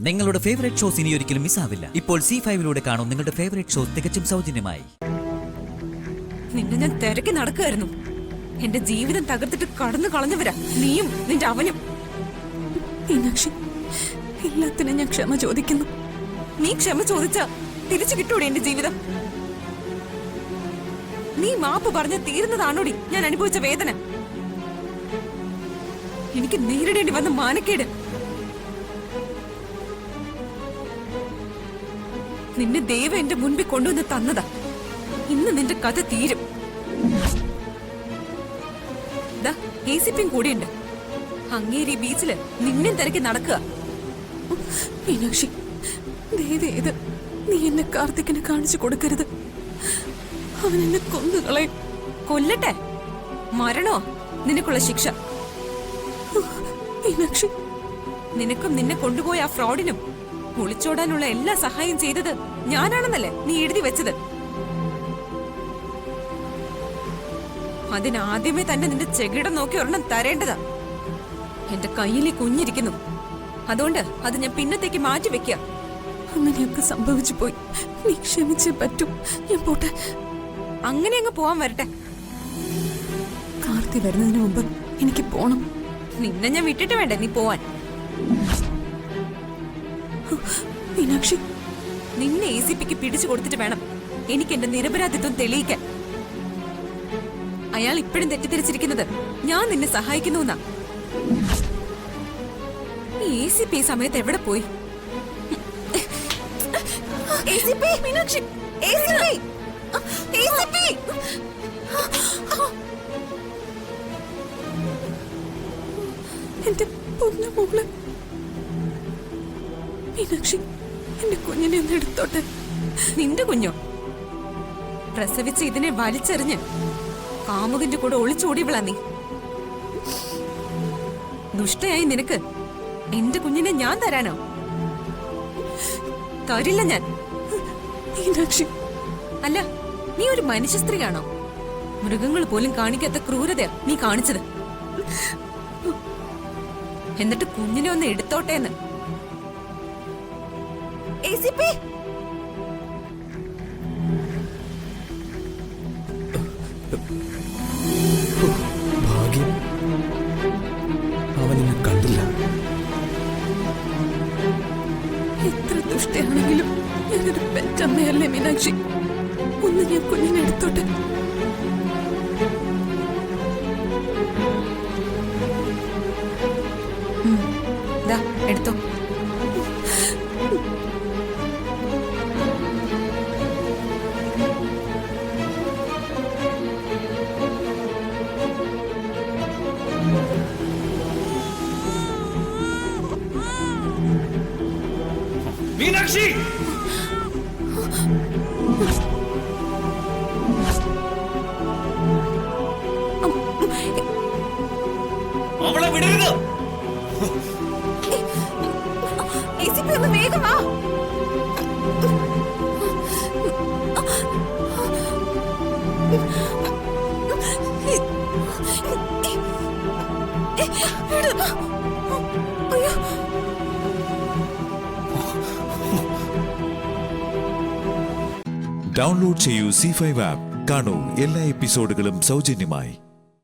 നിങ്ങളുടെ favourite shows ഇനി ഒരിക്കലും മിസ്സാവില്ല. ഇപ്പോൾ C5-ലൂടെ കാണും നിങ്ങളുടെ ഫേവറേറ്റ് ഷോസ് തികച്ചും സൗജന്യമായി. നിന്നെ ഞാൻ തിരക്കി നടക്കുകയായിരുന്നു. എന്റെ ജീവിതം തകർത്തിട്ട് കടന്നു കളഞ്ഞവരാ നീയും നിന്റെ അവനും. മീനാക്ഷി, എല്ലാത്തിനും ഞാൻ ക്ഷമ ചോദിക്കുന്നു. നീ ക്ഷമ ചോദിച്ചാ തിരിച്ചു കിട്ടൂടെ എന്റെ ജീവിതം? നീ മാപ്പ് പറഞ്ഞ തീരുന്നതാണോടി ഞാൻ അനുഭവിച്ച വേദന? എനിക്ക് നേരിടേണ്ടി വന്ന മാനക്കേട്. നിന്നെ ദൈവം എന്റെ മുൻപിൽ കൊണ്ടുവന്ന് തന്നതാ. ഇന്ന് നിന്റെ കഥ തീരും. ACP കൂടിയുണ്ട്. അങ്ങേരി ബീച്ചില് നിന്നെ തിരക്കി നടക്കുക. മീനാക്ഷി, ദയവേത് നീ എന്നെ കാർത്തിക്കിനെ കാണിച്ചു കൊടുക്കരുത്. അവൻ എന്നെ കൊന്നുകളയും. കൊല്ലട്ടെ, മരണോ നിനക്കുള്ള ശിക്ഷ. മീനാക്ഷി, നിനക്കും നിന്നെ കൊണ്ടുപോയ ആ ഫ്രോഡിനും ഒളിച്ചോടാനുള്ള എല്ലാ സഹായം ചെയ്തത് ഞാനാണെന്നല്ലേ നീ എഴുതി വെച്ചത്? അതിനാദ്യമേ തന്നെ നിന്റെ ചെകിടം നോക്കി ഒരെണ്ണം തരേണ്ടതാ. എന്റെ കയ്യിലെ കുഞ്ഞിരിക്കുന്നു, അതുകൊണ്ട് അത് ഞാൻ പിന്നത്തേക്ക് മാറ്റി വെക്കുക. അങ്ങനെയൊക്കെ സംഭവിച്ചു പോയി. നീ ക്ഷമിച്ചേ പറ്റൂ. ഞാൻ പോട്ടെ. അങ്ങനെ അങ്ങ് പോവാൻ വരട്ടെ. കാർത്തി വരുന്നതിന് മുമ്പ് എനിക്ക് പോണം. നിന്നെ ഞാൻ വിട്ടിട്ട് വേണ്ടേ നീ പോവാൻ? മീനാക്ഷി, നിന്നെ ACPക്ക് പിടിച്ചു കൊടുത്തിട്ട് വേണം എനിക്ക് എന്റെ നിരപരാധിത്വം തെളിയിക്കാൻ. അയാൾ ഇപ്പോഴും തെറ്റിദ്ധരിച്ചിരിക്കുന്നത് ഞാൻ നിന്നെ സഹായിക്കുന്നുവെന്നാ. ACP ഈ സമയത്ത് എവിടെ പോയി? ACP, Meenakshi, ACP, ACP. എന്റെ പൊന്നു മോളെ. മീനാക്ഷി, എന്റെ കുഞ്ഞിനെ ഒന്ന് എടുത്തോട്ടെ. നിന്റെ കുഞ്ഞോ? പ്രസവിച്ച് ഇതിനെ വലിച്ചെറിഞ്ഞ് കാമുകന്റെ കൂടെ ഒളിച്ചോടിയവളാ നീ. ദുഷ്ടയായി നിനക്ക് എന്റെ കുഞ്ഞിനെ ഞാൻ തരാനോ? തരില്ല ഞാൻ. മീനാക്ഷി, അല്ല, നീ ഒരു മനുഷ്യ സ്ത്രീയാണോ? മൃഗങ്ങൾ പോലും കാണിക്കാത്ത ക്രൂരതയാ നീ കാണിച്ചത്. എന്നിട്ട് കുഞ്ഞിനെ ഒന്ന് എടുത്തോട്ടെ എന്ന്. ACP, ഭാഗ്യം അവനെ കണ്ടില്ല. എത്ര ദുഷ്ടയാണെങ്കിലും ഞാനൊരു പെറ്റമ്മയല്ലേ മീനാക്ഷി. ഒന്ന് ഞാൻ കുഞ്ഞിനെ എടുത്തോട്ടെ. എടുത്തോ. മീനാക്ഷി, അവളെ വിടരുത്. ACP, ഒന്ന് വേഗം വാ. ഡൗൺലോഡ് ചെയ്യൂ C5 ആപ്പ്. കാണൂ എല്ലാ എപ്പിസോഡുകളും സൗജന്യമായി.